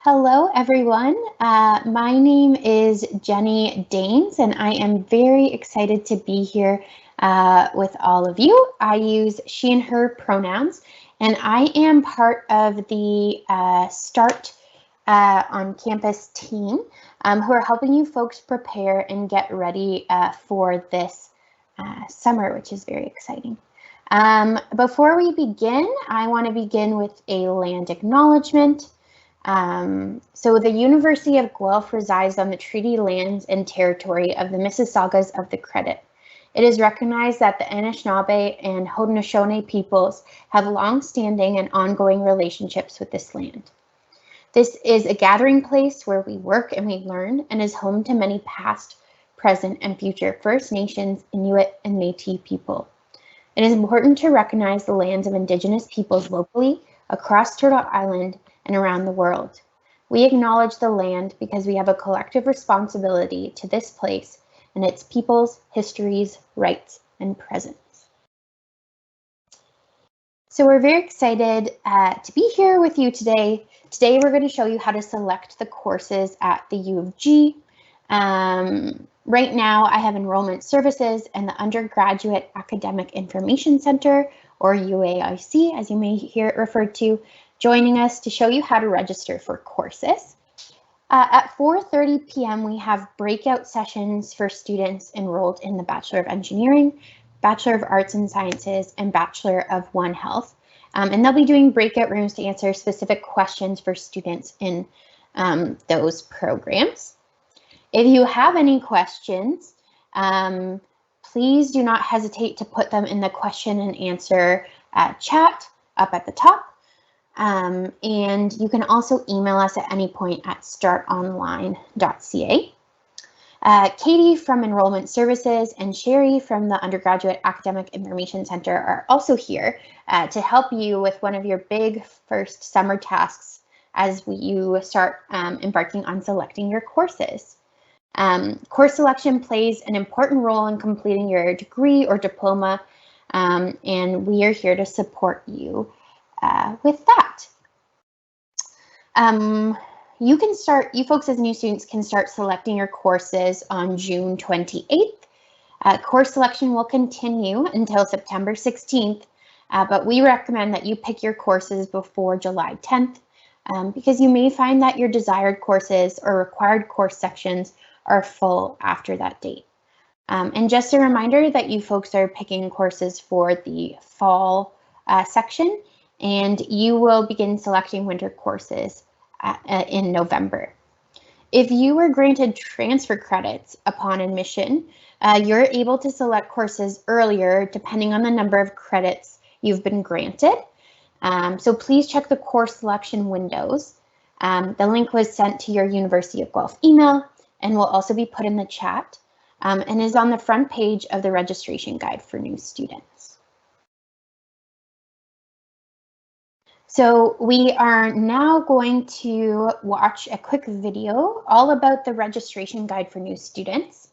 Hello, everyone. My name is Jenny Daines, and I am very excited to be here with all of you. I use she and her pronouns, and I am part of the START on campus team who are helping you folks prepare and get ready for this summer, which is very exciting. Before we begin, I want to begin with a land acknowledgement. So the University of Guelph resides on the treaty lands and territory of the Mississaugas of the Credit. It is recognized that the Anishinaabe and Haudenosaunee peoples have long-standing and ongoing relationships with this land. This is a gathering place where we work and we learn and is home to many past, present, and future First Nations, Inuit, and Métis people. It is important to recognize the lands of Indigenous peoples locally, across Turtle Island, and around the world. We acknowledge the land because we have a collective responsibility to this place and its peoples, histories, rights, and presence. So we're very excited to be here with you today. Today we're going to show you how to select the courses at the UofG. Right now I have Enrollment Services and the Undergraduate Academic Information Center, or UAIC, as you may hear it referred to, joining us to show you how to register for courses. At 4:30 p.m. we have breakout sessions for students enrolled in the Bachelor of Engineering, Bachelor of Arts and Sciences, and Bachelor of One Health. And they'll be doing breakout rooms to answer specific questions for students in those programs. If you have any questions, please do not hesitate to put them in the question and answer chat up at the top. And you can also email us at any point at startonline.ca. Katie from Enrollment Services and Sherry from the Undergraduate Academic Information Center are also here to help you with one of your big first summer tasks as you start embarking on selecting your courses. Course selection plays an important role in completing your degree or diploma, and we are here to support you with that. You folks as new students can start selecting your courses on June 28th. Course selection will continue until September 16th, but we recommend that you pick your courses before July 10th because you may find that your desired courses or required course sections are full after that date. And just a reminder that you folks are picking courses for the fall section, and you will begin selecting winter courses in November. If you were granted transfer credits upon admission, you're able to select courses earlier depending on the number of credits you've been granted. So please check the course selection windows. The link was sent to your University of Guelph email and will also be put in the chat and is on the front page of the registration guide for new students. So we are now going to watch a quick video all about the registration guide for new students.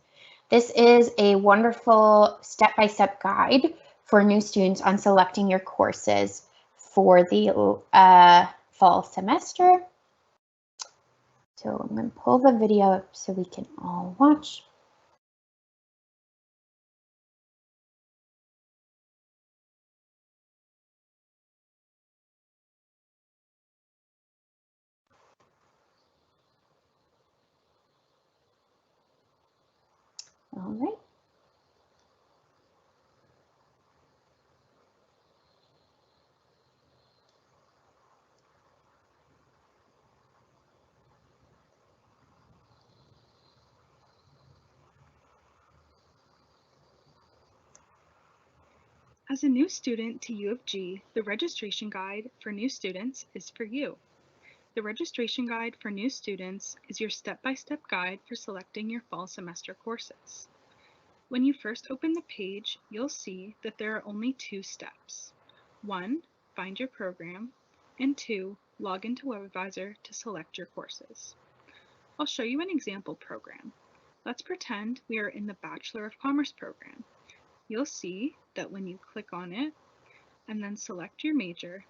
This is a wonderful step-by-step guide for new students on selecting your courses for the fall semester. So I'm going to pull the video up so we can all watch. All right. As a new student to UofG, the registration guide for new students is for you. The registration guide for new students is your step-by-step guide for selecting your fall semester courses. When you first open the page, you'll see that there are only two steps. 1. Find your program, and 2. Log into WebAdvisor to select your courses. I'll show you an example program. Let's pretend we are in the Bachelor of Commerce program. You'll see that when you click on it and then select your major,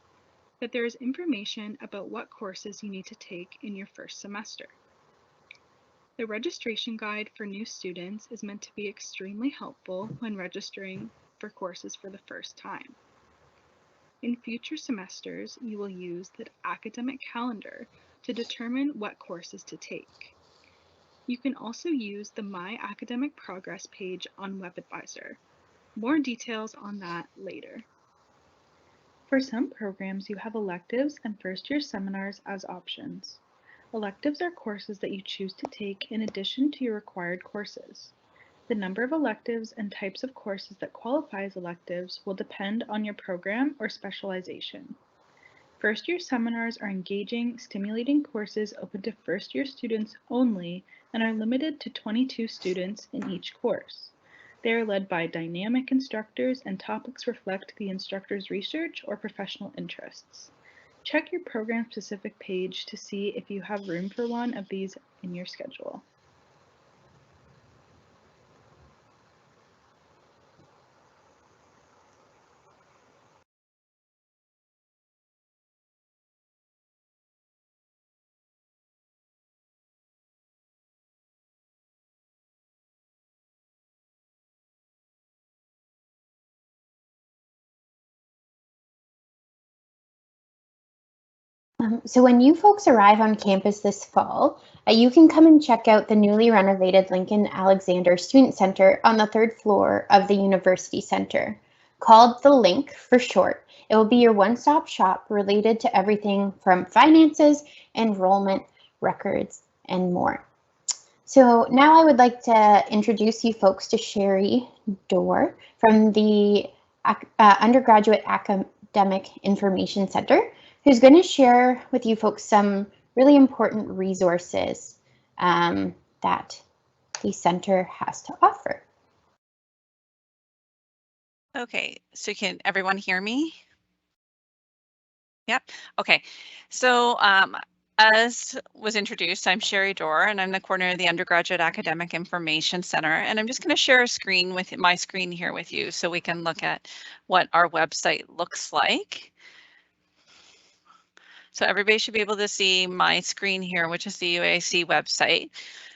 that there is information about what courses you need to take in your first semester. The registration guide for new students is meant to be extremely helpful when registering for courses for the first time. In future semesters, you will use the academic calendar to determine what courses to take. You can also use the My Academic Progress page on WebAdvisor. More details on that later. For some programs, you have electives and first-year seminars as options. Electives are courses that you choose to take in addition to your required courses. The number of electives and types of courses that qualify as electives will depend on your program or specialization. First-year seminars are engaging, stimulating courses open to first-year students only and are limited to 22 students in each course. They are led by dynamic instructors and topics reflect the instructor's research or professional interests. Check your program-specific page to see if you have room for one of these in your schedule. So when you folks arrive on campus this fall, you can come and check out the newly renovated Lincoln Alexander Student Center on the 3rd floor of the University Center. Called the Link for short, it will be your one-stop shop related to everything from finances, enrollment, records, and more. So now I would like to introduce you folks to Sherry Dorr from the Undergraduate Academic Information Center, who's going to share with you folks some really important resources that the center has to offer. Okay, so can everyone hear me? Yep. Okay, so as was introduced, I'm Sherry Dorr, and I'm the coordinator of the Undergraduate Academic Information Center. And I'm just going to share a screen with my screen here with you so we can look at what our website looks like. So everybody should be able to see my screen here, which is the UAIC website.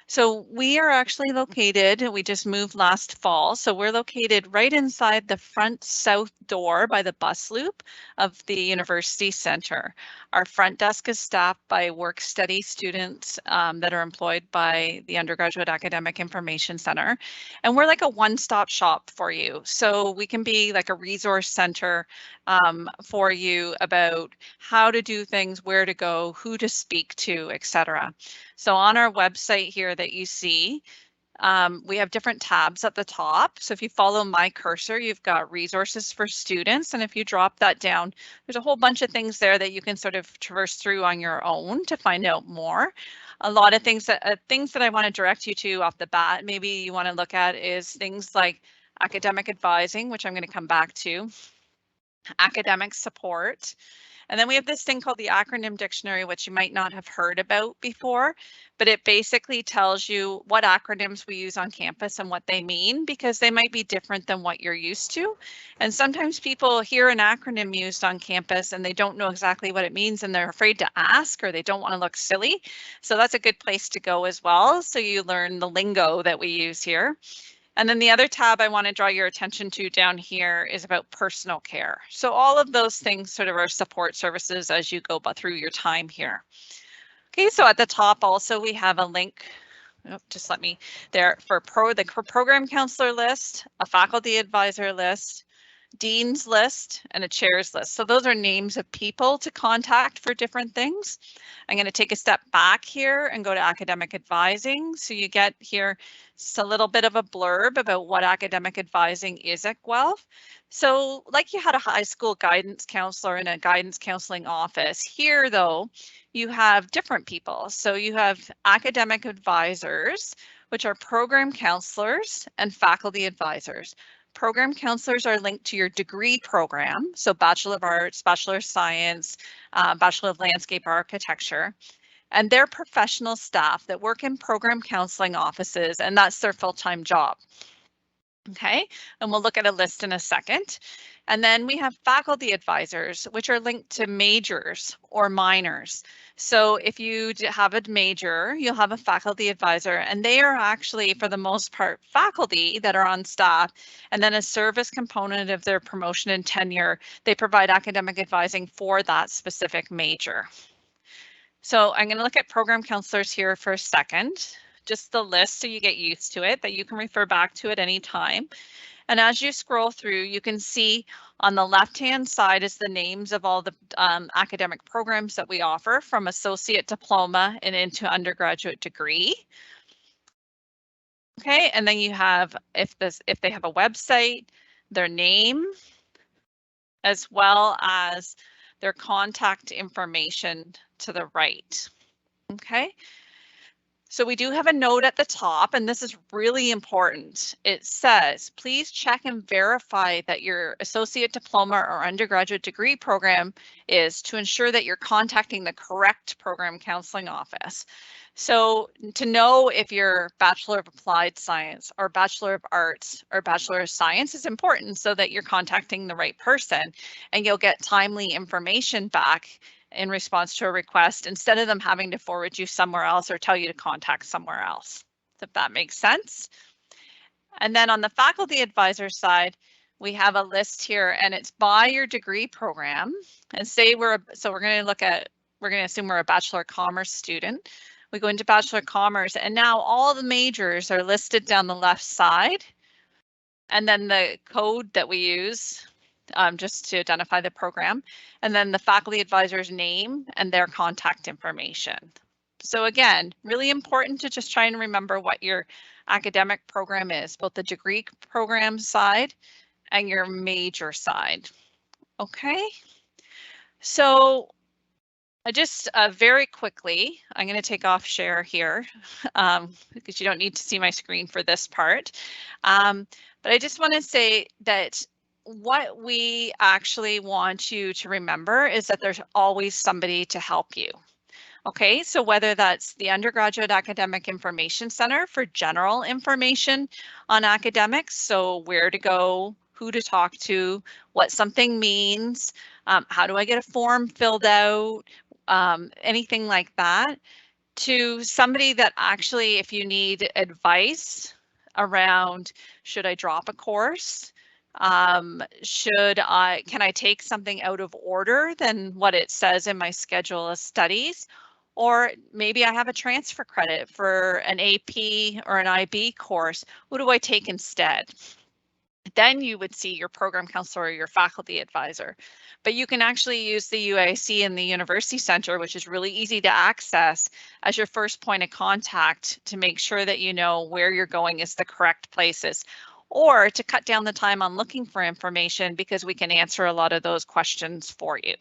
So we are actually located, we just moved last fall, so we're located right inside the front south door by the bus loop of the University Center. Our front desk is staffed by work-study students that are employed by the Undergraduate Academic Information Center. And we're like a one-stop shop for you. So we can be like a resource center for you about how to do things, where to go, who to speak to, etc. So on our website here that you see, we have different tabs at the top. So if you follow my cursor, you've got resources for students. And if you drop that down, there's a whole bunch of things there that you can sort of traverse through on your own to find out more. A lot of things that I want to direct you to off the bat, maybe you want to look at is things like academic advising, which I'm going to come back to, academic support. And then we have this thing called the acronym dictionary, which you might not have heard about before, but it basically tells you what acronyms we use on campus and what they mean, because they might be different than what you're used to. And sometimes people hear an acronym used on campus and they don't know exactly what it means and they're afraid to ask or they don't want to look silly. So that's a good place to go as well. So you learn the lingo that we use here. And then the other tab I want to draw your attention to down here is about personal care. So all of those things sort of are support services as you go through your time here. Okay, so at the top also we have a link, just let me there, for the program counselor list, a faculty advisor list, dean's list, and a chair's list. So those are names of people to contact for different things. I'm going to take a step back here and go to academic advising. So you get here just a little bit of a blurb about what academic advising is at Guelph. So like you had a high school guidance counselor in a guidance counseling office, here though, you have different people. So you have academic advisors, which are program counselors and faculty advisors. Program counselors are linked to your degree program, so Bachelor of Arts, Bachelor of Science, Bachelor of Landscape Architecture, and they're professional staff that work in program counseling offices, and that's their full-time job. Okay, and we'll look at a list in a second. And then we have faculty advisors, which are linked to majors or minors. So if you have a major, you'll have a faculty advisor, and they are actually, for the most part, faculty that are on staff. And then a service component of their promotion and tenure, they provide academic advising for that specific major. So I'm going to look at program counselors here for a second, just the list so you get used to it, but you can refer back to it anytime. And as you scroll through, you can see on the left-hand side is the names of all the academic programs that we offer, from associate diploma and into undergraduate degree. Okay, and then you have if they have a website, their name, as well as their contact information to the right. Okay. So we do have a note at the top, and this is really important. It says, please check and verify that your associate diploma or undergraduate degree program is, to ensure that you're contacting the correct program counseling office. So to know if you're Bachelor of Applied Science or Bachelor of Arts or Bachelor of Science is important, so that you're contacting the right person, and you'll get timely information back in response to a request, instead of them having to forward you somewhere else or tell you to contact somewhere else, if that makes sense. And then on the faculty advisor side, we have a list here, and it's by your degree program. And say we're going to assume we're a Bachelor of Commerce student. We go into Bachelor of Commerce, and now all the majors are listed down the left side. And then the code that we use just to identify the program, and then the faculty advisor's name and their contact information. So again, really important to just try and remember what your academic program is, both the degree program side and your major side. Okay, so I just very quickly, I'm going to take off share here because you don't need to see my screen for this part. But I just want to say that what we actually want you to remember is that there's always somebody to help you. Okay, so whether that's the Undergraduate Academic Information Center for general information on academics, so where to go, who to talk to, what something means, how do I get a form filled out, anything like that, to somebody that actually, if you need advice around, should I drop a course? Can I take something out of order than what it says in my schedule of studies? Or maybe I have a transfer credit for an AP or an IB course. What do I take instead? Then you would see your program counselor or your faculty advisor. But you can actually use the UAIC and the University Center, which is really easy to access, as your first point of contact to make sure that you know where you're going is the correct places, or to cut down the time on looking for information, because we can answer a lot of those questions for you.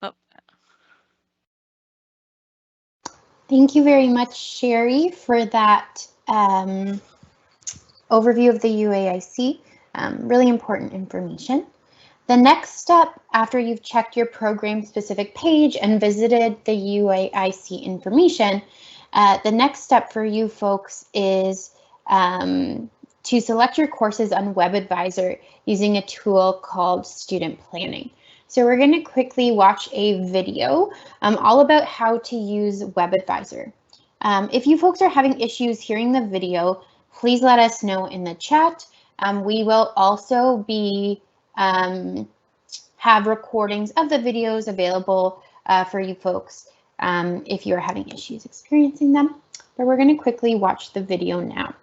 Oh. Thank you very much, Sherry, for that overview of the UAIC. Really important information. The next step, after you've checked your program specific page and visited the UAIC information, the next step for you folks is to select your courses on WebAdvisor using a tool called Student Planning. So we're going to quickly watch a video all about how to use WebAdvisor. If you folks are having issues hearing the video, please let us know in the chat. We will also be have recordings of the videos available for you folks if you're having issues experiencing them. But we're going to quickly watch the video now.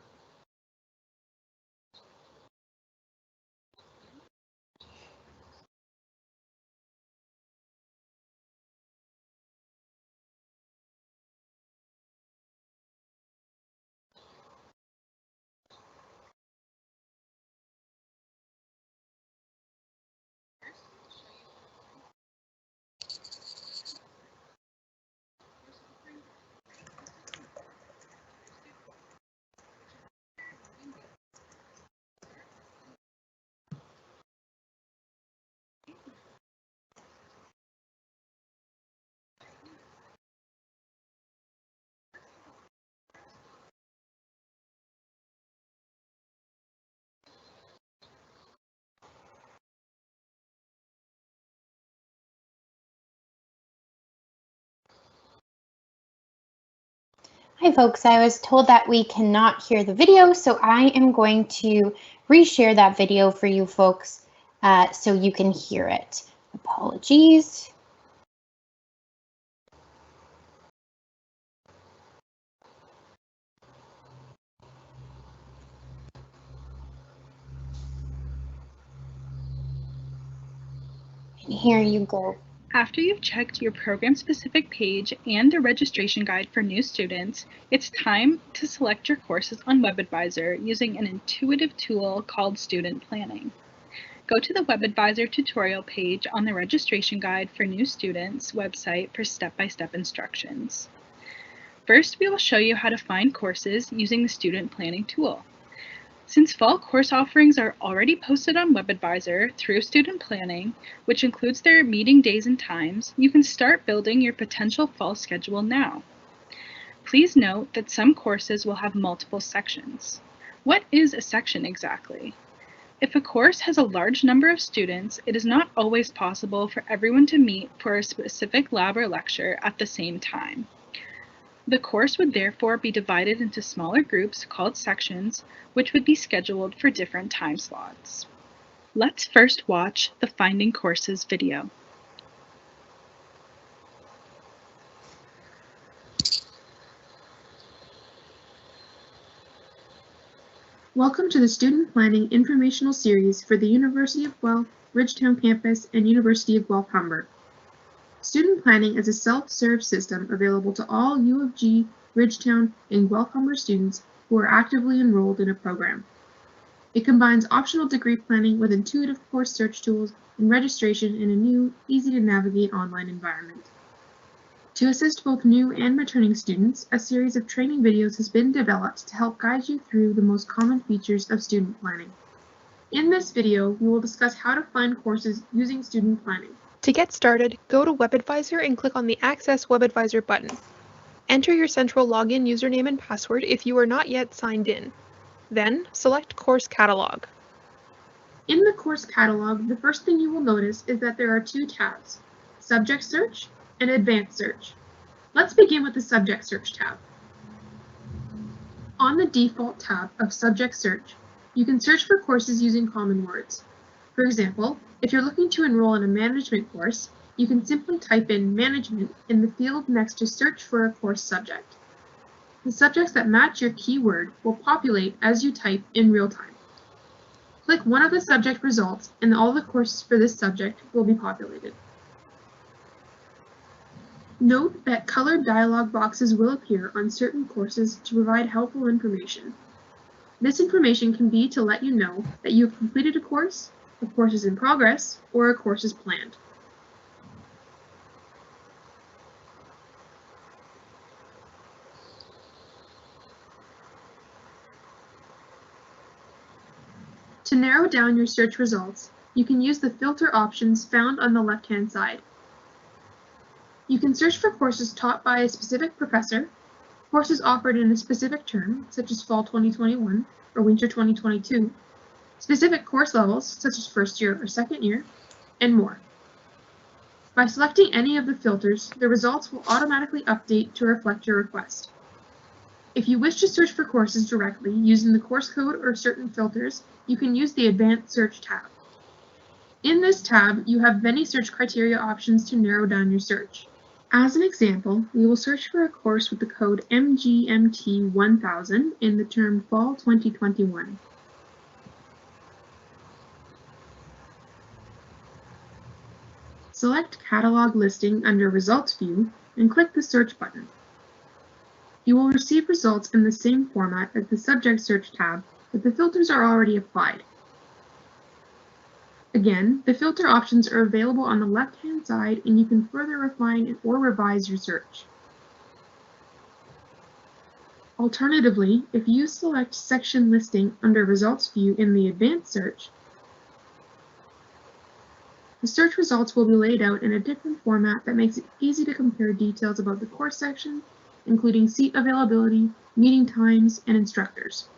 Hi folks, I was told that we cannot hear the video, so I am going to reshare that video for you folks so you can hear it. Apologies. And here you go. After you've checked your program-specific page and the registration guide for new students, it's time to select your courses on WebAdvisor using an intuitive tool called Student Planning. Go to the WebAdvisor tutorial page on the registration guide for new students website for step-by-step instructions. First, we will show you how to find courses using the Student Planning tool. Since fall course offerings are already posted on WebAdvisor through Student Planning, which includes their meeting days and times, you can start building your potential fall schedule now. Please note that some courses will have multiple sections. What is a section exactly? If a course has a large number of students, it is not always possible for everyone to meet for a specific lab or lecture at the same time. The course would therefore be divided into smaller groups called sections, which would be scheduled for different time slots. Let's first watch the Finding Courses video. Welcome to the Student Planning Informational Series for the University of Guelph, Ridgetown Campus, and University of Guelph Humber. Student Planning is a self-serve system available to all UofG, Ridgetown, and Guelph Humber students who are actively enrolled in a program. It combines optional degree planning with intuitive course search tools and registration in a new, easy-to-navigate online environment. To assist both new and returning students, a series of training videos has been developed to help guide you through the most common features of student planning. In this video, we will discuss how to find courses using student planning. To get started, go to WebAdvisor and click on the Access WebAdvisor button. Enter your central login username and password if you are not yet signed in. Then, select Course Catalog. In the course catalog, the first thing you will notice is that there are two tabs, Subject Search and Advanced Search. Let's begin with the Subject Search tab. On the default tab of Subject Search, you can search for courses using common words. For example, if you're looking to enroll in a management course, you can simply type in Management in the field next to Search for a course subject. The subjects that match your keyword will populate as you type in real time. Click one of the subject results and all the courses for this subject will be populated. Note that colored dialog boxes will appear on certain courses to provide helpful information. This information can be to let you know that you have completed a course is in progress, or a course is planned. To narrow down your search results, you can use the filter options found on the left-hand side. You can search for courses taught by a specific professor, courses offered in a specific term, such as Fall 2021 or Winter 2022, specific course levels, such as first year or second year, and more. By selecting any of the filters, the results will automatically update to reflect your request. If you wish to search for courses directly using the course code or certain filters, you can use the Advanced Search tab. In this tab, you have many search criteria options to narrow down your search. As an example, we will search for a course with the code MGMT1000 in the term Fall 2021. Select Catalog Listing under Results View and click the Search button. You will receive results in the same format as the Subject Search tab, but the filters are already applied. Again, the filter options are available on the left-hand side and you can further refine or revise your search. Alternatively, if you select Section Listing under Results View in the Advanced Search, the search results will be laid out in a different format that makes it easy to compare details about the course section, including seat availability, meeting times, and instructors.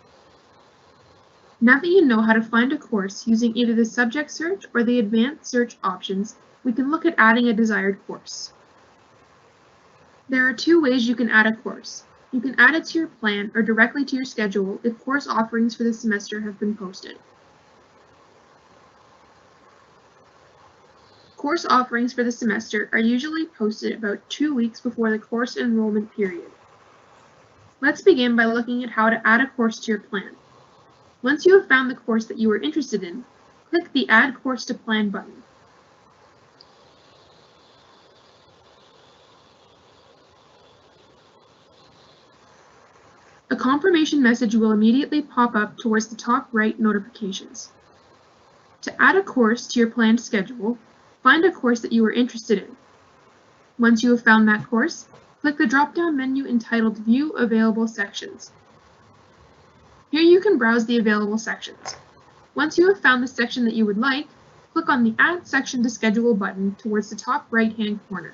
Now that you know how to find a course using either the Subject Search or the Advanced Search options, we can look at adding a desired course. There are two ways you can add a course. You can add it to your plan or directly to your schedule if course offerings for the semester have been posted. Course offerings for the semester are usually posted about 2 weeks before the course enrollment period. Let's begin by looking at how to add a course to your plan. Once you have found the course that you are interested in, click the Add Course to Plan button. A confirmation message will immediately pop up towards the top right notifications. To add a course to your planned schedule, find a course that you are interested in. Once you have found that course, click the drop-down menu entitled View Available Sections. Here you can browse the available sections. Once you have found the section that you would like, click on the Add Section to Schedule button towards the top right-hand corner.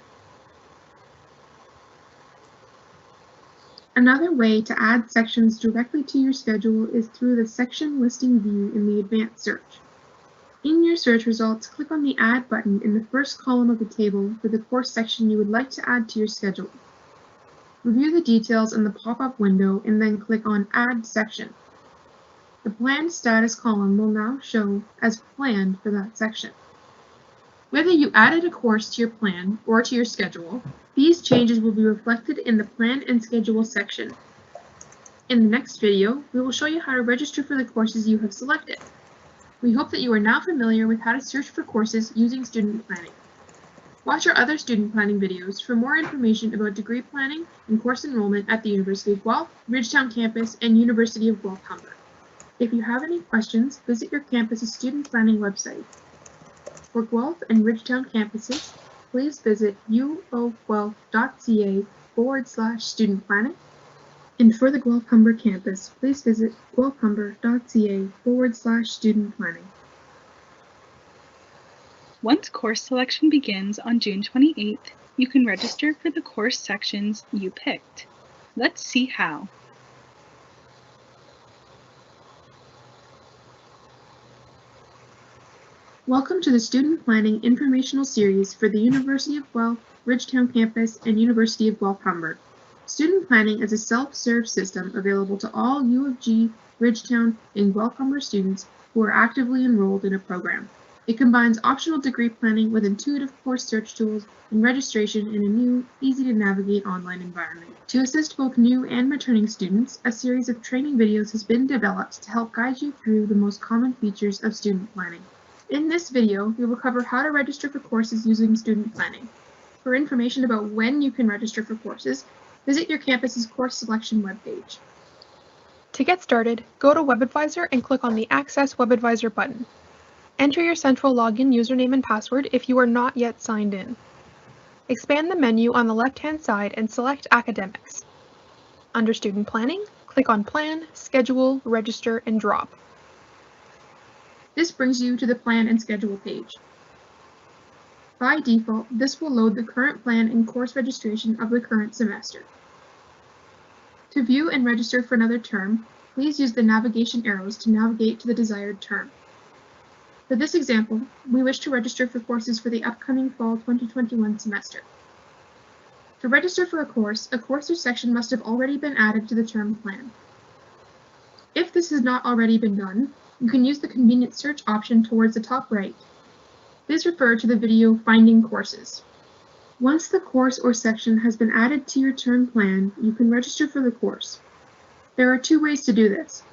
Another way to add sections directly to your schedule is through the section listing view in the advanced search. In your search results, click on the Add button in the first column of the table for the course section you would like to add to your schedule. Review the details in the pop-up window and then click on Add Section. The planned status column will now show as planned for that section. Whether you added a course to your plan or to your schedule, these changes will be reflected in the Plan and Schedule section. In the next video, we will show you how to register for the courses you have selected. We hope that you are now familiar with how to search for courses using student planning. Watch our other student planning videos for more information about degree planning and course enrollment at the University of Guelph, Ridgetown campus, and University of Guelph Humber. If you have any questions, visit your campus's student planning website. For Guelph and Ridgetown campuses, please visit uofguelph.ca/student planning. And for the Guelph Humber campus, please visit guelphhumber.ca/student planning. Once course selection begins on June 28th, you can register for the course sections you picked. Let's see how. Welcome to the Student Planning Informational Series for the University of Guelph, Ridgetown campus, and University of Guelph Humber. Student Planning is a self-serve system available to all UofG, Ridgetown, and Guelph Humber students who are actively enrolled in a program. It combines optional degree planning with intuitive course search tools and registration in a new, easy-to-navigate online environment. To assist both new and returning students, a series of training videos has been developed to help guide you through the most common features of student planning. In this video, we will cover how to register for courses using student planning. For information about when you can register for courses, visit your campus's course selection webpage. To get started, go to WebAdvisor and click on the Access WebAdvisor button. Enter your central login username and password if you are not yet signed in. Expand the menu on the left-hand side and select Academics. Under Student Planning, click on Plan, Schedule, Register, and Drop. This brings you to the Plan and Schedule page. By default, this will load the current plan and course registration of the current semester. To view and register for another term, please use the navigation arrows to navigate to the desired term. For this example, we wish to register for courses for the upcoming fall 2021 semester. To register for a course or section must have already been added to the term plan. If this has not already been done, you can use the convenient search option towards the top right. Please refer to the video Finding Courses. Once the course or section has been added to your term plan, you can register for the course. There are two ways to do this.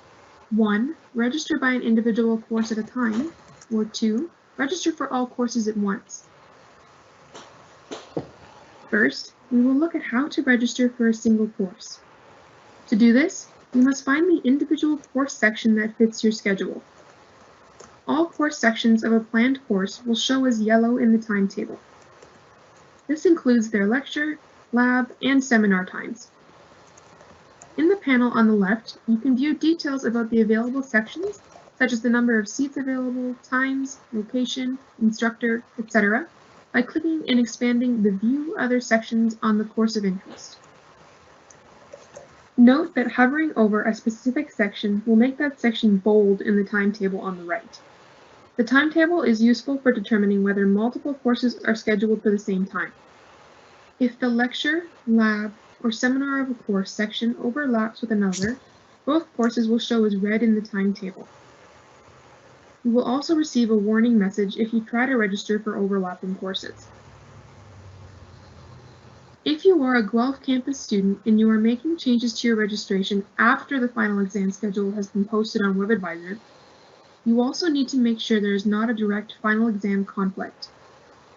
1. Register by an individual course at a time, or 2. Register for all courses at once. First, we will look at how to register for a single course. To do this, you must find the individual course section that fits your schedule. All course sections of a planned course will show as yellow in the timetable. This includes their lecture, lab, and seminar times. In the panel on the left, you can view details about the available sections, such as the number of seats available, times, location, instructor, etc., by clicking and expanding the View Other sections on the course of interest. Note that hovering over a specific section will make that section bold in the timetable on the right. The timetable is useful for determining whether multiple courses are scheduled for the same time. If the lecture, lab, or seminar of a course section overlaps with another, both courses will show as red in the timetable. You will also receive a warning message if you try to register for overlapping courses. If you are a Guelph campus student and you are making changes to your registration after the final exam schedule has been posted on WebAdvisor, you also need to make sure there is not a direct final exam conflict.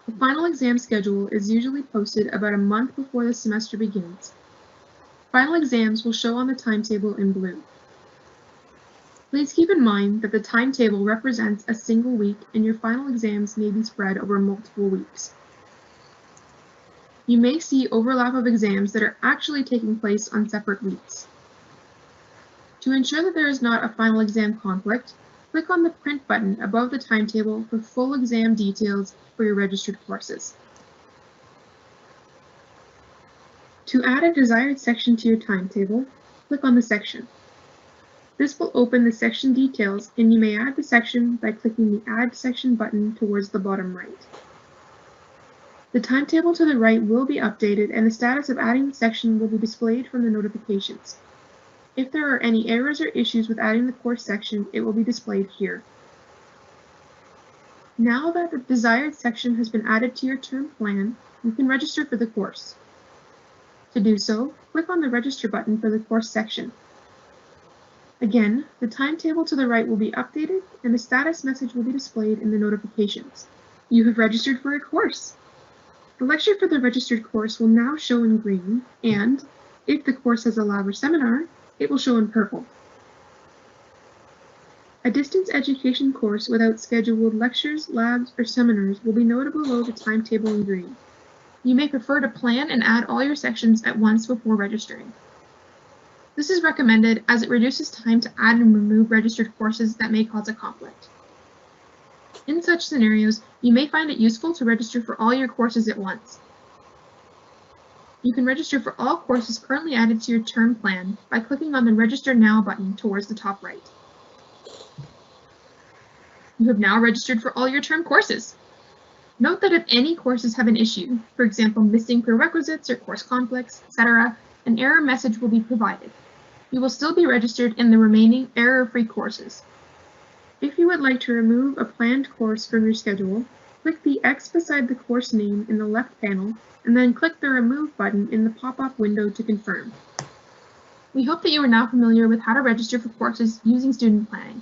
The final exam schedule is usually posted about a month before the semester begins. Final exams will show on the timetable in blue. Please keep in mind that the timetable represents a single week and your final exams may be spread over multiple weeks. You may see overlap of exams that are actually taking place on separate weeks. To ensure that there is not a final exam conflict, click on the print button above the timetable for full exam details for your registered courses. To add a desired section to your timetable, click on the section. This will open the section details, and you may add the section by clicking the Add Section button towards the bottom right. The timetable to the right will be updated, and the status of adding the section will be displayed from the notifications. If there are any errors or issues with adding the course section, it will be displayed here. Now that the desired section has been added to your term plan, you can register for the course. To do so, click on the Register button for the course section. Again, the timetable to the right will be updated, and the status message will be displayed in the notifications. You have registered for a course. The lecture for the registered course will now show in green, and if the course has a lab or seminar, it will show in purple. A distance education course without scheduled lectures, labs, or seminars will be noted below the timetable in green. You may prefer to plan and add all your sections at once before registering. This is recommended as it reduces time to add and remove registered courses that may cause a conflict. In such scenarios, you may find it useful to register for all your courses at once. You can register for all courses currently added to your term plan by clicking on the Register Now button towards the top right. You have now registered for all your term courses. Note that if any courses have an issue, for example, missing prerequisites or course conflicts, etc., an error message will be provided. You will still be registered in the remaining error-free courses. If you would like to remove a planned course from your schedule, click the X beside the course name in the left panel, and then click the Remove button in the pop-up window to confirm. We hope that you are now familiar with how to register for courses using student planning.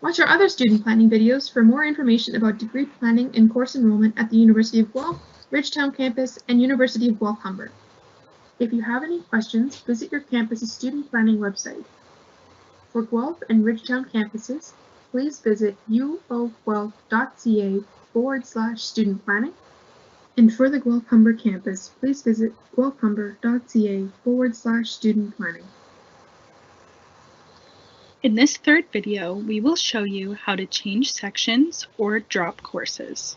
Watch our other student planning videos for more information about degree planning and course enrollment at the University of Guelph, Ridgetown campus, and University of Guelph-Humber. If you have any questions, visit your campus's student planning website. For Guelph and Ridgetown campuses, please visit uofguelph.ca/student planning. And for the Guelph-Humber campus, please visit guelphhumber.ca/student planning. In this third video, we will show you how to change sections or drop courses.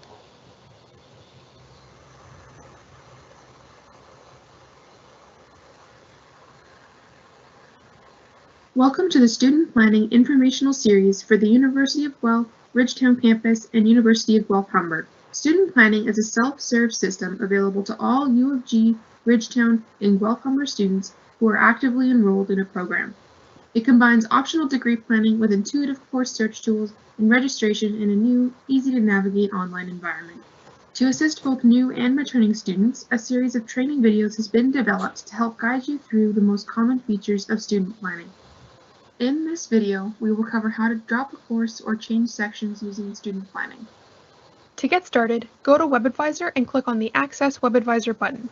Welcome to the Student Planning Informational Series for the University of Guelph, Ridgetown campus, and University of Guelph-Humber. Student Planning is a self-serve system available to all UofG, Ridgetown, and Guelph-Humber students who are actively enrolled in a program. It combines optional degree planning with intuitive course search tools and registration in a new, easy-to-navigate online environment. To assist both new and returning students, a series of training videos has been developed to help guide you through the most common features of student planning. In this video, we will cover how to drop a course or change sections using student planning. To get started, go to WebAdvisor and click on the Access WebAdvisor button.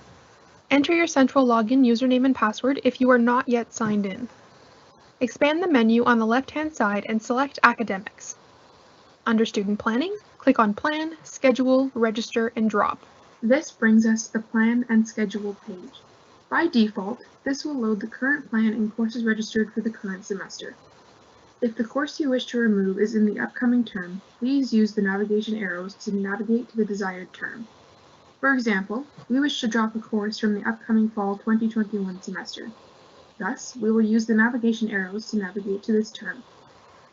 Enter your central login username and password if you are not yet signed in. Expand the menu on the left-hand side and select Academics. Under Student Planning, click on Plan, Schedule, Register, and Drop. This brings us to the Plan and Schedule page. By default, this will load the current plan and courses registered for the current semester. If the course you wish to remove is in the upcoming term, please use the navigation arrows to navigate to the desired term. For example, we wish to drop a course from the upcoming fall 2021 semester. Thus, we will use the navigation arrows to navigate to this term.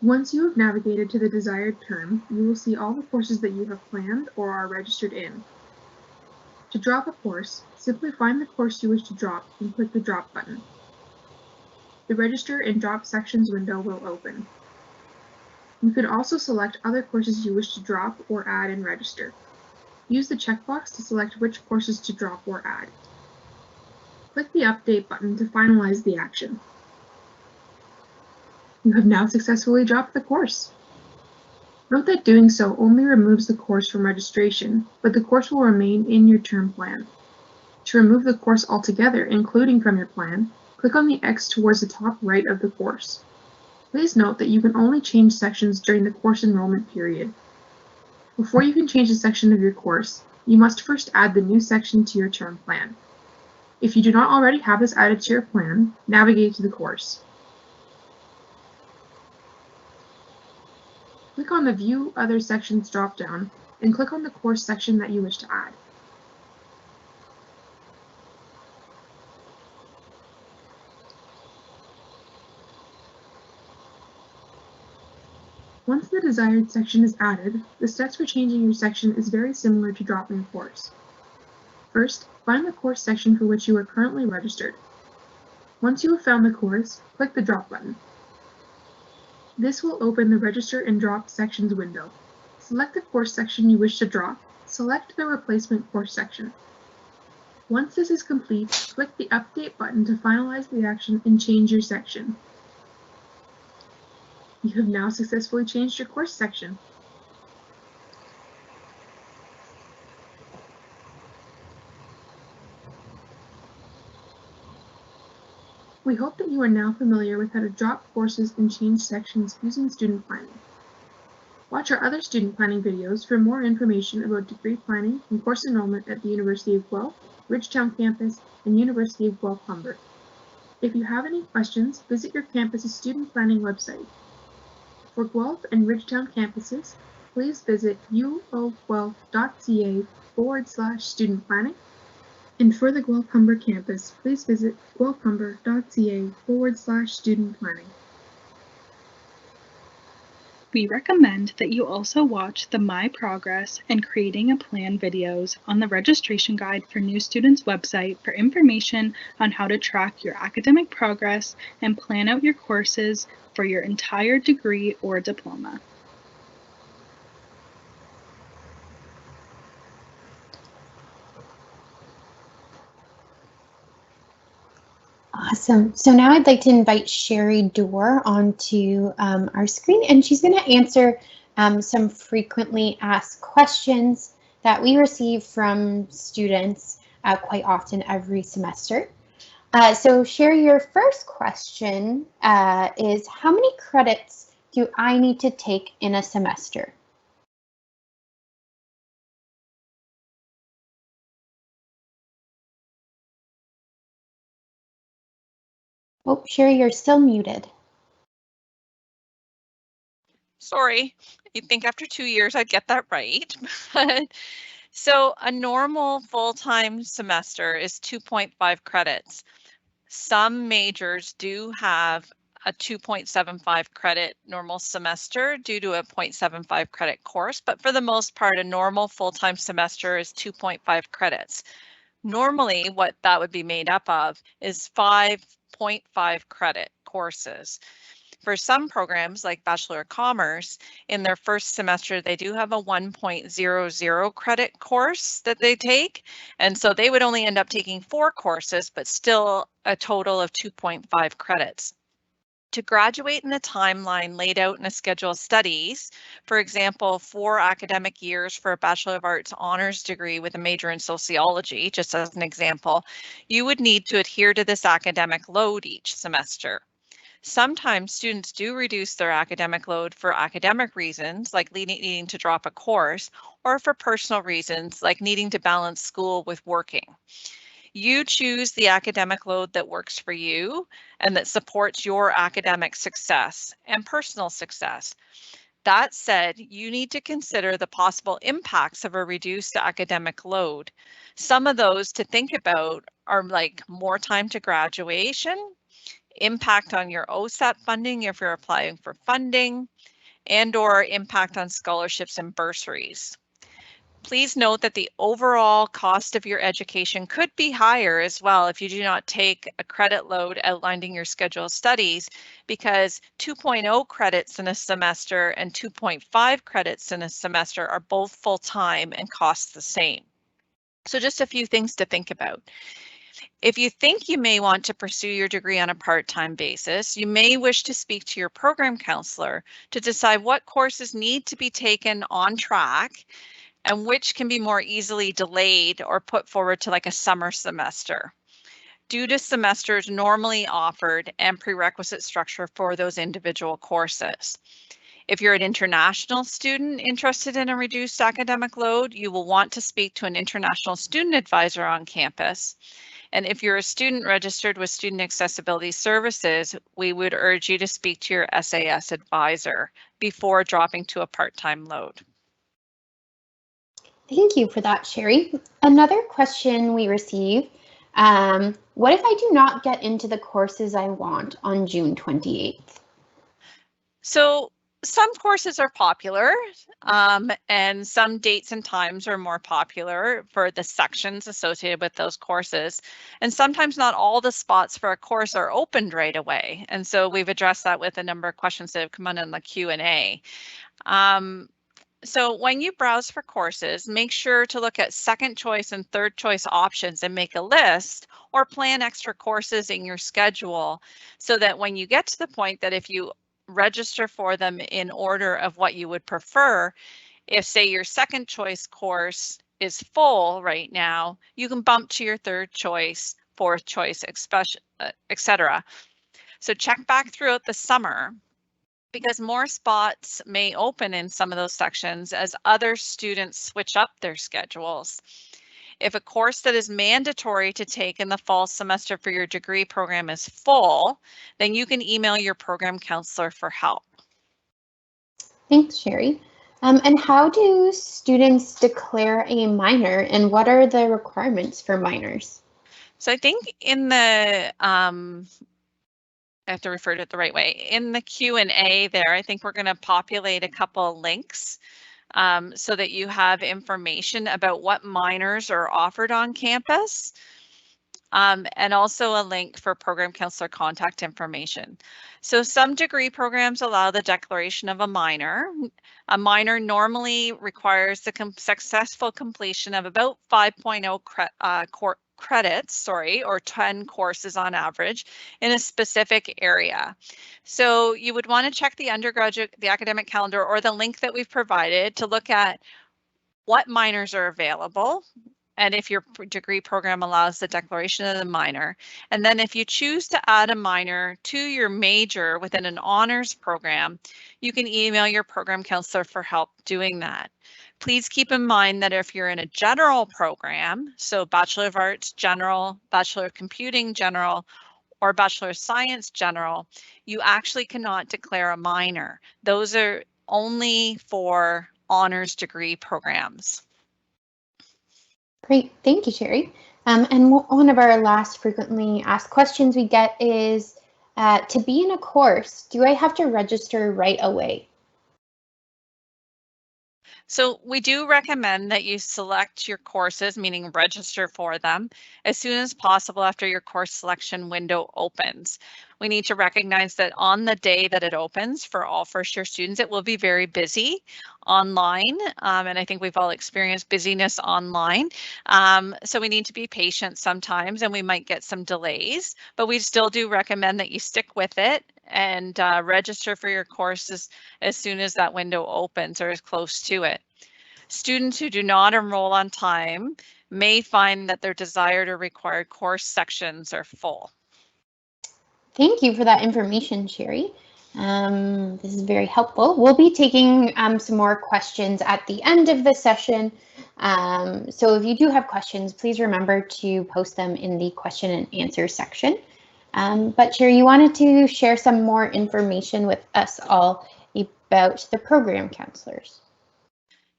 Once you have navigated to the desired term, you will see all the courses that you have planned or are registered in. To drop a course, simply find the course you wish to drop and click the Drop button. The Register and Drop Sections window will open. You can also select other courses you wish to drop or add and register. Use the checkbox to select which courses to drop or add. Click the Update button to finalize the action. You have now successfully dropped the course. Note that doing so only removes the course from registration, but the course will remain in your term plan. To remove the course altogether, including from your plan, click on the X towards the top right of the course. Please note that you can only change sections during the course enrollment period. Before you can change a section of your course, you must first add the new section to your term plan. If you do not already have this added to your plan, navigate to the course. Click on the View Other Sections drop-down and click on the course section that you wish to add. Once the desired section is added, the steps for changing your section is very similar to dropping a course. First, find the course section for which you are currently registered. Once you have found the course, click the Drop button. This will open the Register and Drop Sections window. Select the course section you wish to drop. Select the replacement course section. Once this is complete, click the Update button to finalize the action and change your section. You have now successfully changed your course section. We hope that you are now familiar with how to drop courses and change sections using student planning. Watch our other student planning videos for more information about degree planning and course enrollment at the University of Guelph, Ridgetown campus, and University of Guelph Humber. If you have any questions, visit your campus's student planning website. For Guelph and Ridgetown campuses, please visit uofguelph.ca/student planning. And for the Guelph Humber campus, please visit guelphhumber.ca/student planning. We recommend that you also watch the My Progress and Creating a Plan videos on the Registration Guide for New Students website for information on how to track your academic progress and plan out your courses for your entire degree or diploma. Awesome. So now I'd like to invite Sherry Dorr onto our screen, and she's going to answer some frequently asked questions that we receive from students quite often every semester. So Sherry, your first question is, how many credits do I need to take in a semester? Oh, Sherry, you're still muted. Sorry, you'd think after 2 years I'd get that right. So a normal full-time semester is 2.5 credits. Some majors do have a 2.75 credit normal semester due to a 0.75 credit course, but for the most part, a normal full-time semester is 2.5 credits. Normally, what that would be made up of is 5.5 credit courses. For some programs like Bachelor of Commerce, in their first semester, they do have a 1.00 credit course that they take. And so they would only end up taking 4 courses, but still a total of 2.5 credits. To graduate in the timeline laid out in a schedule of studies, for example, 4 academic years for a Bachelor of Arts honors degree with a major in sociology, just as an example, you would need to adhere to this academic load each semester. Sometimes students do reduce their academic load for academic reasons, like needing to drop a course, or for personal reasons, like needing to balance school with working. You choose the academic load that works for you and that supports your academic success and personal success. That said, you need to consider the possible impacts of a reduced academic load. Some of those to think about are like more time to graduation, impact on your OSAT funding if you're applying for funding, and/or impact on scholarships and bursaries. Please note that the overall cost of your education could be higher as well if you do not take a credit load outlined in your schedule of studies, because 2.0 credits in a semester and 2.5 credits in a semester are both full-time and cost the same. So just a few things to think about. If you think you may want to pursue your degree on a part-time basis, you may wish to speak to your program counselor to decide what courses need to be taken on track and which can be more easily delayed or put forward to like a summer semester, due to semesters normally offered and prerequisite structure for those individual courses. If you're an international student interested in a reduced academic load, you will want to speak to an international student advisor on campus. And if you're a student registered with Student Accessibility Services, we would urge you to speak to your SAS advisor before dropping to a part-time load. Thank you for that, Sherry. Another question we receive, what if I do not get into the courses I want on June 28th? So some courses are popular, and some dates and times are more popular for the sections associated with those courses. And sometimes not all the spots for a course are opened right away. And so we've addressed that with a number of questions that have come on in the Q&A. So when you browse for courses, make sure to look at second choice and third choice options and make a list or plan extra courses in your schedule so that when you get to the point that if you register for them in order of what you would prefer, if say your second choice course is full right now, you can bump to your third choice, fourth choice, etc. So check back throughout the summer, because more spots may open in some of those sections as other students switch up their schedules. If a course that is mandatory to take in the fall semester for your degree program is full, then you can email your program counselor for help. Thanks, Sherry. And how do students declare a minor, and what are the requirements for minors? So I think in the I have to refer to it the right way. In the Q&A there, I think we're going to populate a couple of links so that you have information about what minors are offered on campus, and also a link for program counselor contact information. So some degree programs allow the declaration of a minor. A minor normally requires the successful completion of about 5.0 credits, or 10 courses on average in a specific area. So you would want to check the undergraduate, the academic calendar, or the link that we've provided to look at what minors are available, and if your degree program allows the declaration of the minor. And then if you choose to add a minor to your major within an honors program, you can email your program counselor for help doing that. Please keep in mind that if you're in a general program, so Bachelor of Arts General, Bachelor of Computing General, or Bachelor of Science General, you actually cannot declare a minor. Those are only for honors degree programs. Great, thank you, Sherry. And one of our last frequently asked questions we get is, to be in a course, do I have to register right away? So we do recommend that you select your courses, meaning register for them, as soon as possible after your course selection window opens. We need to recognize that on the day that it opens for all first-year students, it will be very busy online, and I think we've all experienced busyness online. So we need to be patient sometimes, and we might get some delays, but we still do recommend that you stick with it and register for your courses as soon as that window opens or as close to it. Students who do not enroll on time may find that their desired or required course sections are full. Thank you for that information, Sherry. This is very helpful. We'll be taking some more questions at the end of the session. So if you do have questions, please remember to post them in the question and answer section. But Sherry, you wanted to share some more information with us all about the program counselors.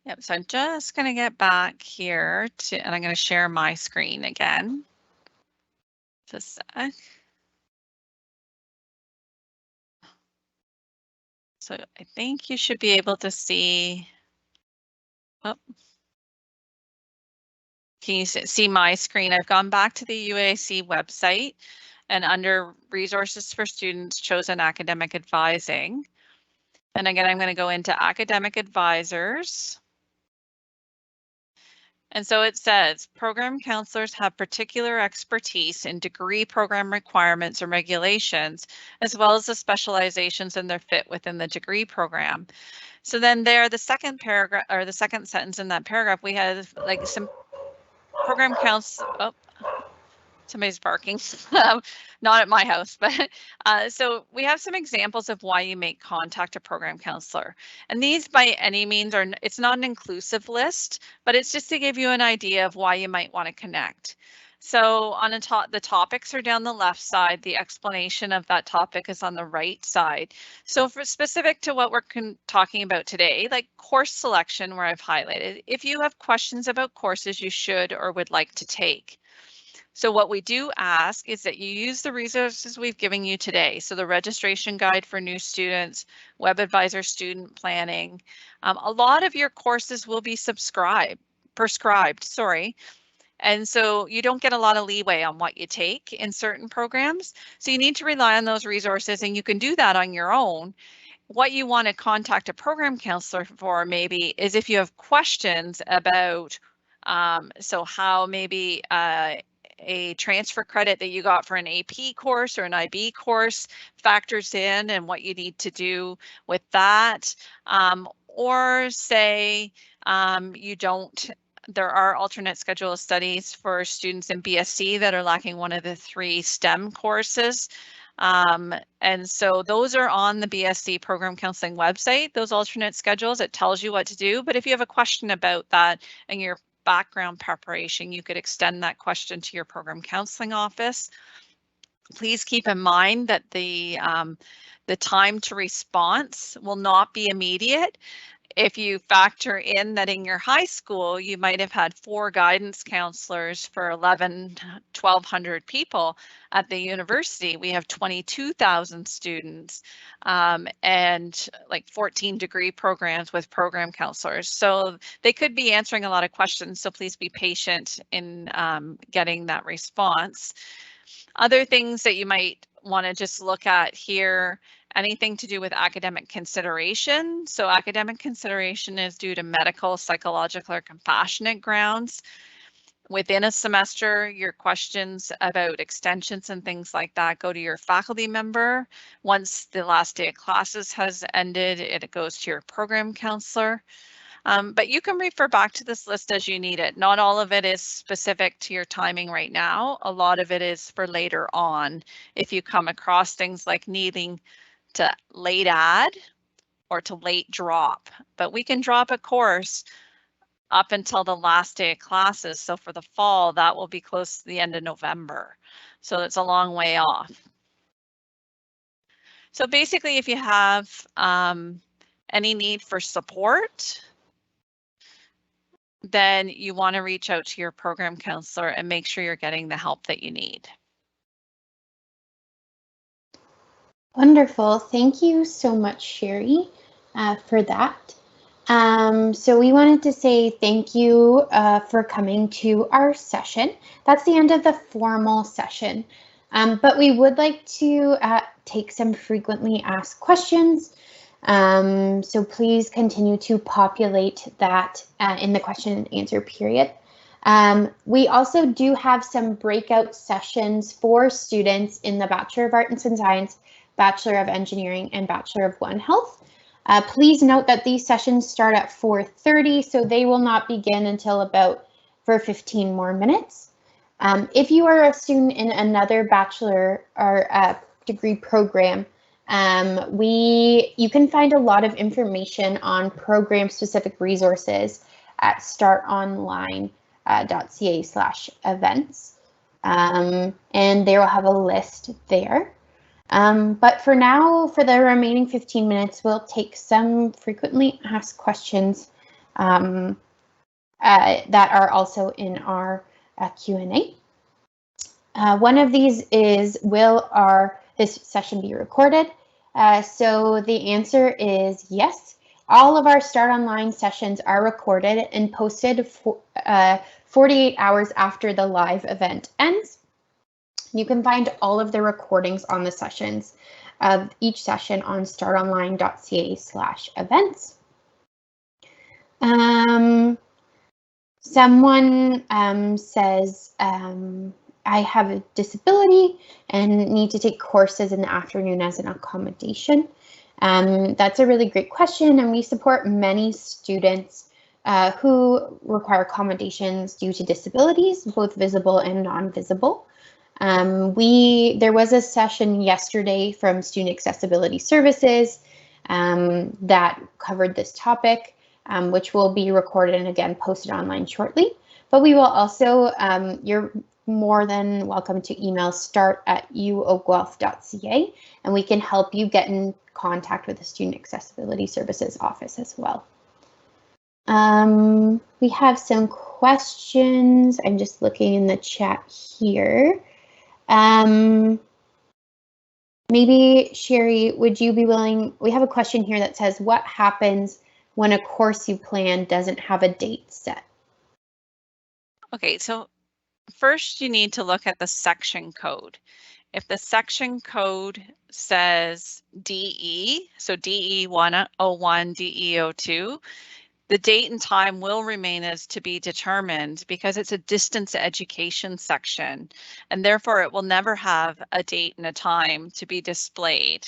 Yep, so I'm just going to get back here and I'm going to share my screen again. Just a sec. So I think you should be able to see, oh, can you see my screen? I've gone back to the UAIC website and under resources for students, chosen academic advising. And again, I'm going to go into academic advisors. And so it says program counselors have particular expertise in degree program requirements and regulations, as well as the specializations and their fit within the degree program. So then there, the second paragraph or the second sentence in that paragraph, we have like some program counselors. Oh, somebody's barking. Not at my house, but so we have some examples of why you may contact a program counselor. And these by any means are, it's not an inclusive list, but it's just to give you an idea of why you might want to connect. So on the topics are down the left side, the explanation of that topic is on the right side. So for specific to what we're talking about today, like course selection where I've highlighted, if you have questions about courses you should or would like to take. So what we do ask is that you use the resources we've given you today. So the registration guide for new students, WebAdvisor student planning. A lot of your courses will be prescribed, sorry. And so you don't get a lot of leeway on what you take in certain programs. So you need to rely on those resources, and you can do that on your own. What you want to contact a program counselor for maybe is if you have questions about, so how maybe a transfer credit that you got for an AP course or an IB course factors in and what you need to do with that. Or say you don't, there are alternate schedule of studies for students in BSc that are lacking one of the 3 STEM courses. And so those are on the BSc program counseling website, those alternate schedules. It tells you what to do. But if you have a question about that and you're background preparation, you could extend that question to your program counseling office. Please keep in mind that the time to response will not be immediate. If you factor in that in your high school, you might have had 4 guidance counselors for 1,200 people. At the university, we have 22,000 students and like 14 degree programs with program counselors. So they could be answering a lot of questions. So please be patient in getting that response. Other things that you might want to just look at here, anything to do with academic consideration. So academic consideration is due to medical, psychological, or compassionate grounds. Within a semester, your questions about extensions and things like that go to your faculty member. Once the last day of classes has ended, it goes to your program counselor. But you can refer back to this list as you need it. Not all of it is specific to your timing right now. A lot of it is for later on. If you come across things like needing to late add or to late drop, but we can drop a course up until the last day of classes. So for the fall, that will be close to the end of November. So it's a long way off. So basically, if you have any need for support, then you want to reach out to your program counselor and make sure you're getting the help that you need. Wonderful. Thank you so much, Sherry, for that. So we wanted to say thank you for coming to our session. That's the end of the formal session, but we would like to take some frequently asked questions. So please continue to populate that in the question and answer period. We also do have some breakout sessions for students in the Bachelor of Arts and Science, Bachelor of Engineering, and Bachelor of One Health. Please note that these sessions start at 4:30, so they will not begin until about for 15 more minutes. If you are a student in another bachelor or degree program, you can find a lot of information on program-specific resources at startonline.ca/events, and they will have a list there. But for now, for the remaining 15 minutes, we'll take some frequently asked questions that are also in our Q&A. One of these is, will this session be recorded? So the answer is yes. All of our Start Online sessions are recorded and posted for 48 hours after the live event ends. You can find all of the recordings on the sessions of each session on startonline.ca/events. Someone says, I have a disability and need to take courses in the afternoon as an accommodation. That's a really great question, and we support many students who require accommodations due to disabilities, both visible and non-visible. There was a session yesterday from Student Accessibility Services that covered this topic, which will be recorded and again posted online shortly. But we will also, you're more than welcome to email start@uofg.ca, and we can help you get in contact with the Student Accessibility Services office as well. We have some questions. I'm just looking in the chat here. Maybe Sherry, would you be willing? We have a question here that says, what happens when a course you plan doesn't have a date set? Okay, so first you need to look at the section code. If the section code says DE, so DE 101, DE 02, the date and time will remain as to be determined because it's a distance education section, and therefore it will never have a date and a time to be displayed.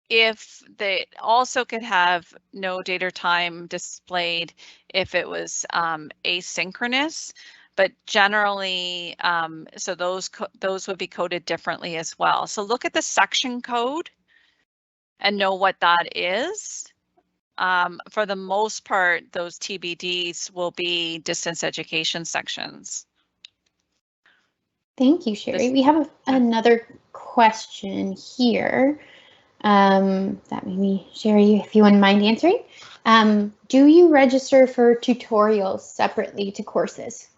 If they also could have no date or time displayed if it was asynchronous, but generally, so those would be coded differently as well. So look at the section code and know what that is. For the most part, those TBDs will be distance education sections. Thank you, Sherry. We have another question here that maybe, Sherry, if you wouldn't mind answering. Do you register for tutorials separately to courses?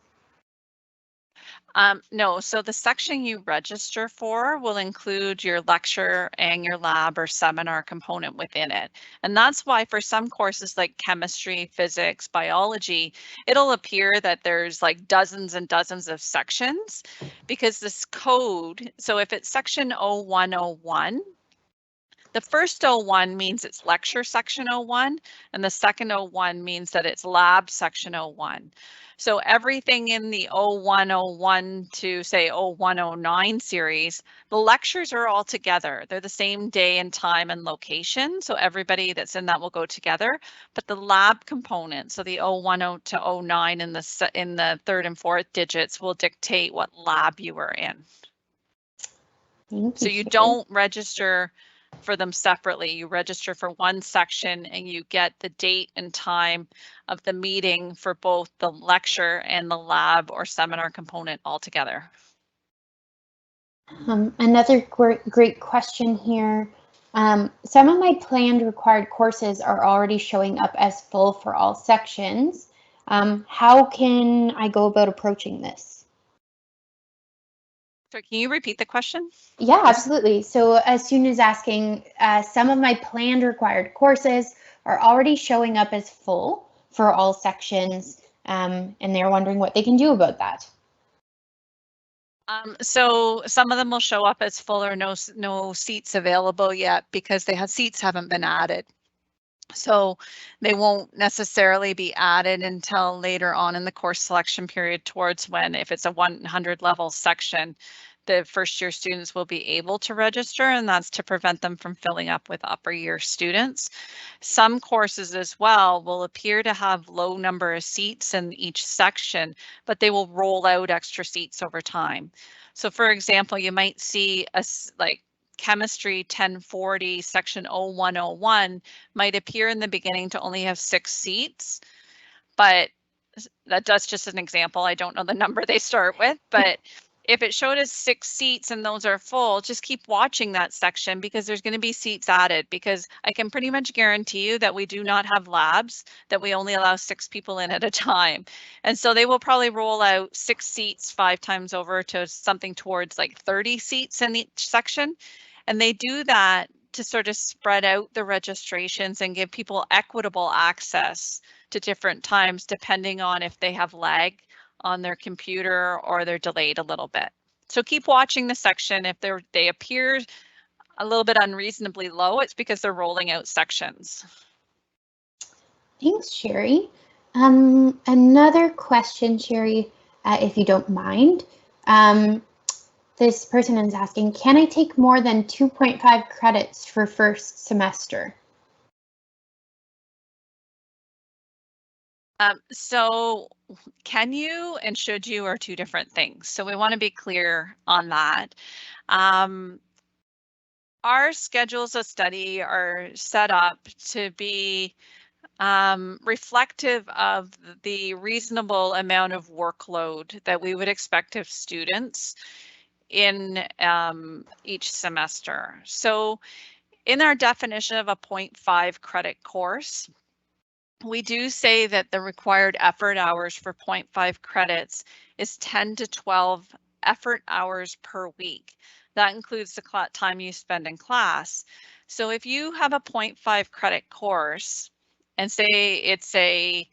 No, so the section you register for will include your lecture and your lab or seminar component within it. And that's why for some courses like chemistry, physics, biology, it'll appear that there's like dozens and dozens of sections because this code, so if it's section 0101, the first 01 means it's lecture section 01, and the second 01 means that it's lab section 01. So everything in the 0101 to say 0109 series, the lectures are all together. They're the same day and time and location. So everybody that's in that will go together. But the lab component, so the 010 to 09 in the third and fourth digits will dictate what lab you are in. So you don't register for them separately. You register for one section and you get the date and time of the meeting for both the lecture and the lab or seminar component all together. Another great question here. Some of my planned required courses are already showing up as full for all sections. How can I go about approaching this? So can you repeat the question? Yeah, absolutely. So as student is asking, some of my planned required courses are already showing up as full for all sections, and they're wondering what they can do about that. So some of them will show up as full or no seats available yet because seats haven't been added. So they won't necessarily be added until later on in the course selection period towards when, if it's a 100 level section, the first year students will be able to register, and that's to prevent them from filling up with upper year students. Some courses as well will appear to have low number of seats in each section, but they will roll out extra seats over time. So for example, you might see Chemistry 1040 section 0101 might appear in the beginning to only have 6 seats, but that's just an example. I don't know the number they start with, but if it showed us 6 seats and those are full, just keep watching that section because there's going to be seats added, because I can pretty much guarantee you that we do not have labs that we only allow 6 people in at a time. And so they will probably roll out 6 seats 5 times over to something towards like 30 seats in each section. And they do that to sort of spread out the registrations and give people equitable access to different times depending on if they have lag on their computer or they're delayed a little bit. So keep watching the section. If they appear a little bit unreasonably low, it's because they're rolling out sections. Thanks, Sherry. Another question, Sherry, if you don't mind. This person is asking, can I take more than 2.5 credits for first semester? So can you and should you are two different things. So we want to be clear on that. Our schedules of study are set up to be reflective of the reasonable amount of workload that we would expect of students in each semester. So in our definition of a 0.5 credit course, we do say that the required effort hours for 0.5 credits is 10 to 12 effort hours per week. That includes the time you spend in class. So if you have a 0.5 credit course and say it's a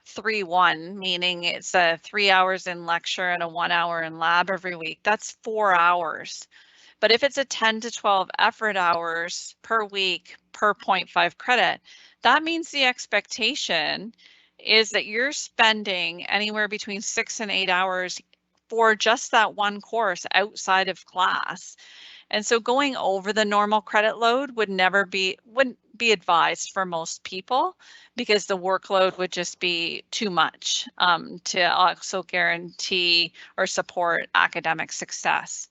3-1, meaning it's 3 hours in lecture and a 1 hour in lab every week, that's 4 hours. But if it's a 10 to 12 effort hours per week per 0.5 credit, that means the expectation is that you're spending anywhere between 6 and 8 hours for just that one course outside of class. And so going over the normal credit load wouldn't be advised for most people because the workload would just be too much to also guarantee or support academic success.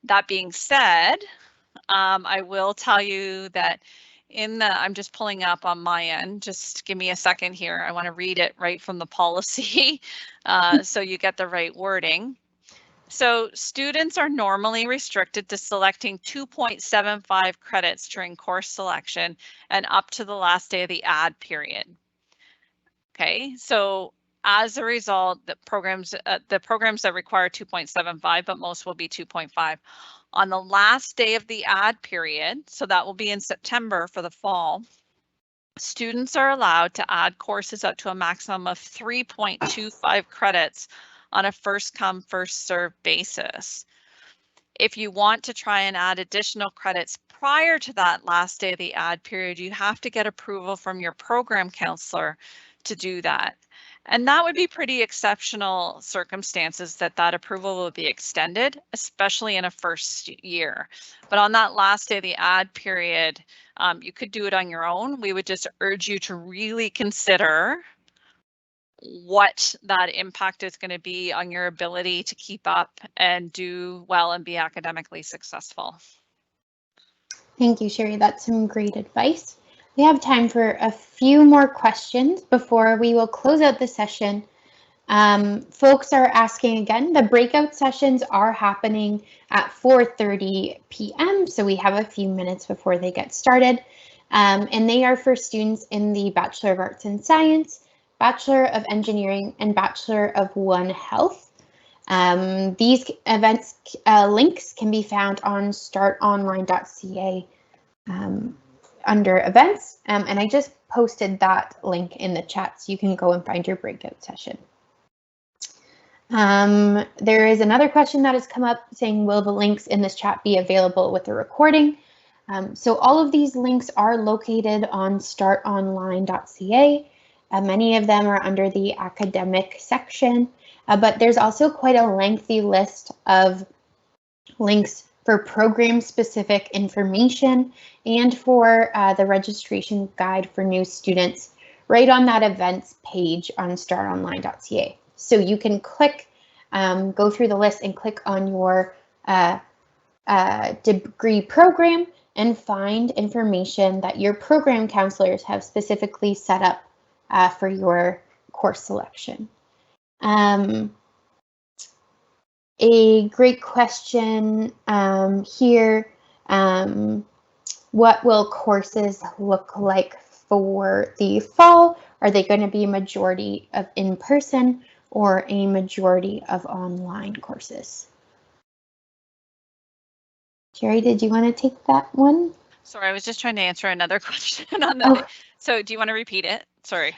That being said, I will tell you that I'm just pulling up on my end, just give me a second here. I want to read it right from the policy so you get the right wording. So students are normally restricted to selecting 2.75 credits during course selection and up to the last day of the add period. Okay, so as a result, the programs that require 2.75, but most will be 2.5. On the last day of the add period, so that will be in September for the fall, students are allowed to add courses up to a maximum of 3.25 credits on a first come, first served basis. If you want to try and add additional credits prior to that last day of the add period, you have to get approval from your program counselor to do that. And that would be pretty exceptional circumstances that approval will be extended, especially in a first year. But on that last day of the add period, you could do it on your own. We would just urge you to really consider what that impact is going to be on your ability to keep up and do well and be academically successful. Thank you, Sherry. That's some great advice. We have time for a few more questions before we will close out the session. Folks are asking again, the breakout sessions are happening at 4:30 p.m. So we have a few minutes before they get started. And they are for students in the Bachelor of Arts and Science, Bachelor of Engineering, and Bachelor of One Health. These events links can be found on startonline.ca under events, and I just posted that link in the chat so you can go and find your breakout session. There is another question that has come up saying, will the links in this chat be available with the recording? So all of these links are located on startonline.ca. Many of them are under the academic section, but there's also quite a lengthy list of links for program-specific information and for the registration guide for new students right on that events page on startonline.ca. So you can click, go through the list and click on your degree program and find information that your program counselors have specifically set up for your course selection. A great question here. What will courses look like for the fall? Are they going to be a majority of in-person or a majority of online courses? Jerry, did you want to take that one? Sorry, I was just trying to answer another question on Oh. the. So do you want to repeat it? Sorry.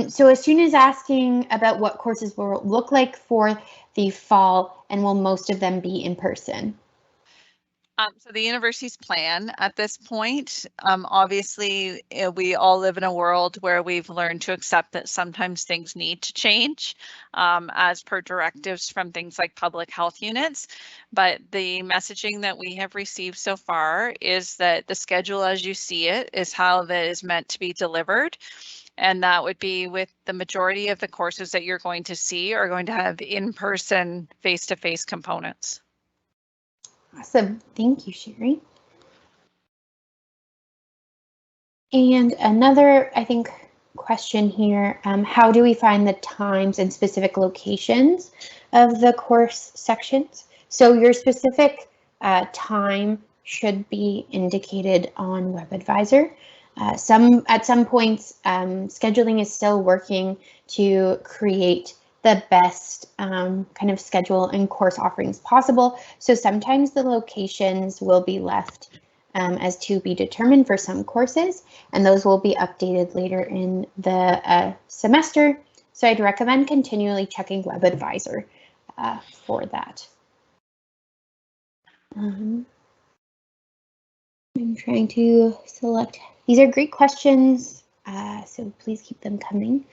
So a student is asking about what courses will look like for the fall, and will most of them be in person? So the university's plan at this point, obviously, we all live in a world where we've learned to accept that sometimes things need to change as per directives from things like public health units. But the messaging that we have received so far is that the schedule as you see it is how that is meant to be delivered. And that would be with the majority of the courses that you're going to see are going to have in-person, face-to-face components. Awesome, thank you, Sherry. And another, I think, question here, how do we find the times and specific locations of the course sections? So your specific time should be indicated on WebAdvisor. At some points, scheduling is still working to create the best kind of schedule and course offerings possible. So sometimes the locations will be left as to be determined for some courses, and those will be updated later in the semester. So I'd recommend continually checking WebAdvisor for that. I'm trying to select. These are great questions, so please keep them coming.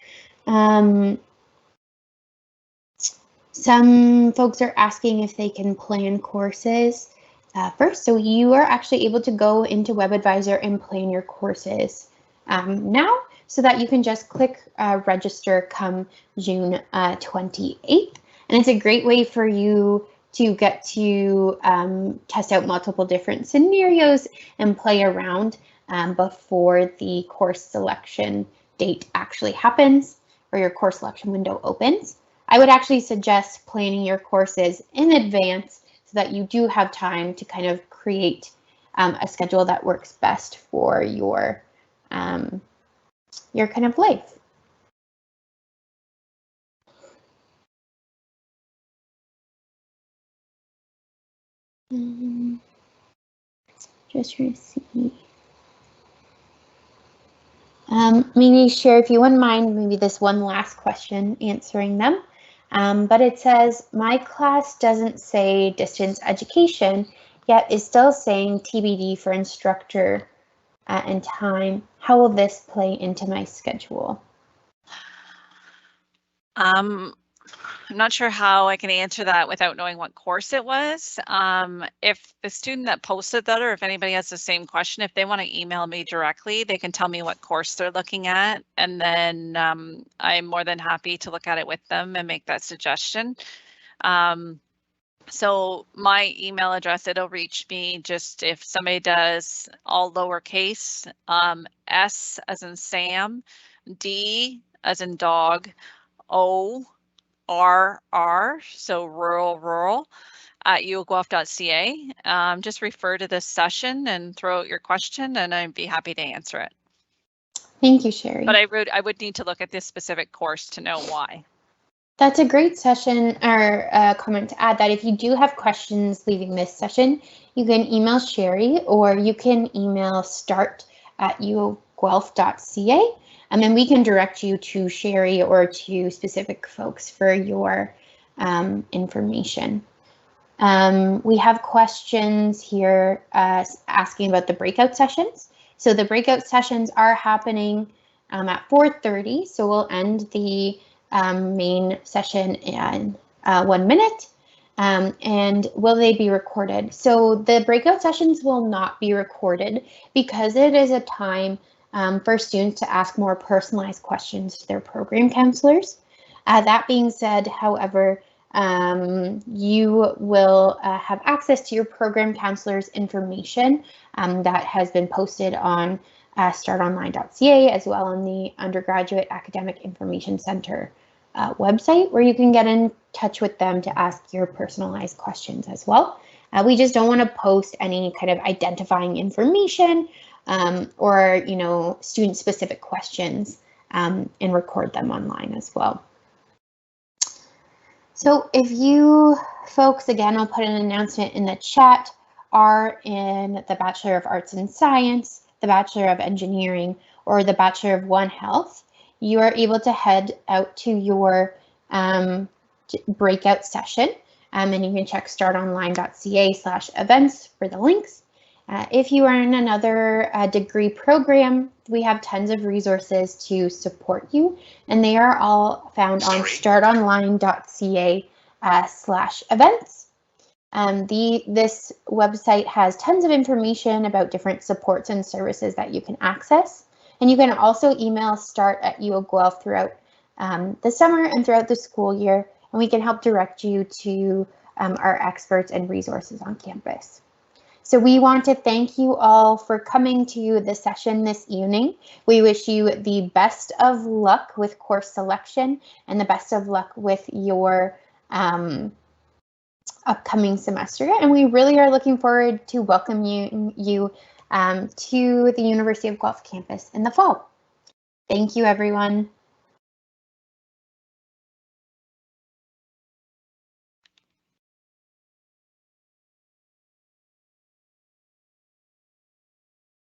Some folks are asking if they can plan courses first. So you are actually able to go into WebAdvisor and plan your courses now, so that you can just click register come June 28th. And it's a great way for you to get to test out multiple different scenarios and play around before the course selection date actually happens, or your course selection window opens. I would actually suggest planning your courses in advance so that you do have time to kind of create a schedule that works best for your kind of life. Just trying to see. Maybe share, if you wouldn't mind, maybe this one last question, answering them. But it says, my class doesn't say distance education, yet is still saying TBD for instructor and time. How will this play into my schedule? I'm not sure how I can answer that without knowing what course it was. If the student that posted that, or if anybody has the same question, if they want to email me directly, they can tell me what course they're looking at, and then I'm more than happy to look at it with them and make that suggestion. So my email address, it'll reach me just if somebody does all lowercase, S as in Sam, D as in dog, O, RR, so rural, at uofg.ca. Just refer to this session and throw out your question, and I'd be happy to answer it. Thank you, Sherry. But I would need to look at this specific course to know why. That's a great session or comment to add, that if you do have questions leaving this session, you can email Sherry, or you can email start@uofg.ca. And then we can direct you to Sherry or to specific folks for your information. We have questions here asking about the breakout sessions. So the breakout sessions are happening at 4:30, so we'll end the main session in 1 minute. And will they be recorded? So the breakout sessions will not be recorded, because it is a time for students to ask more personalized questions to their program counselors. That being said, however, you will have access to your program counselor's information that has been posted on startonline.ca, as well on the Undergraduate Academic Information Center website, where you can get in touch with them to ask your personalized questions as well. We just don't want to post any kind of identifying information or, student-specific questions and record them online as well. So if you folks, again, I'll put an announcement in the chat, are in the Bachelor of Arts and Science, the Bachelor of Engineering, or the Bachelor of One Health, you are able to head out to your breakout session, and you can check startonline.ca/events for the links. If you are in another degree program, we have tons of resources to support you, and they are all found on startonline.ca/events. This website has tons of information about different supports and services that you can access, and you can also email start@UofG throughout the summer and throughout the school year, and we can help direct you to our experts and resources on campus. So we want to thank you all for coming to the session this evening. We wish you the best of luck with course selection and the best of luck with your upcoming semester. And we really are looking forward to welcoming you to the University of Guelph campus in the fall. Thank you, everyone.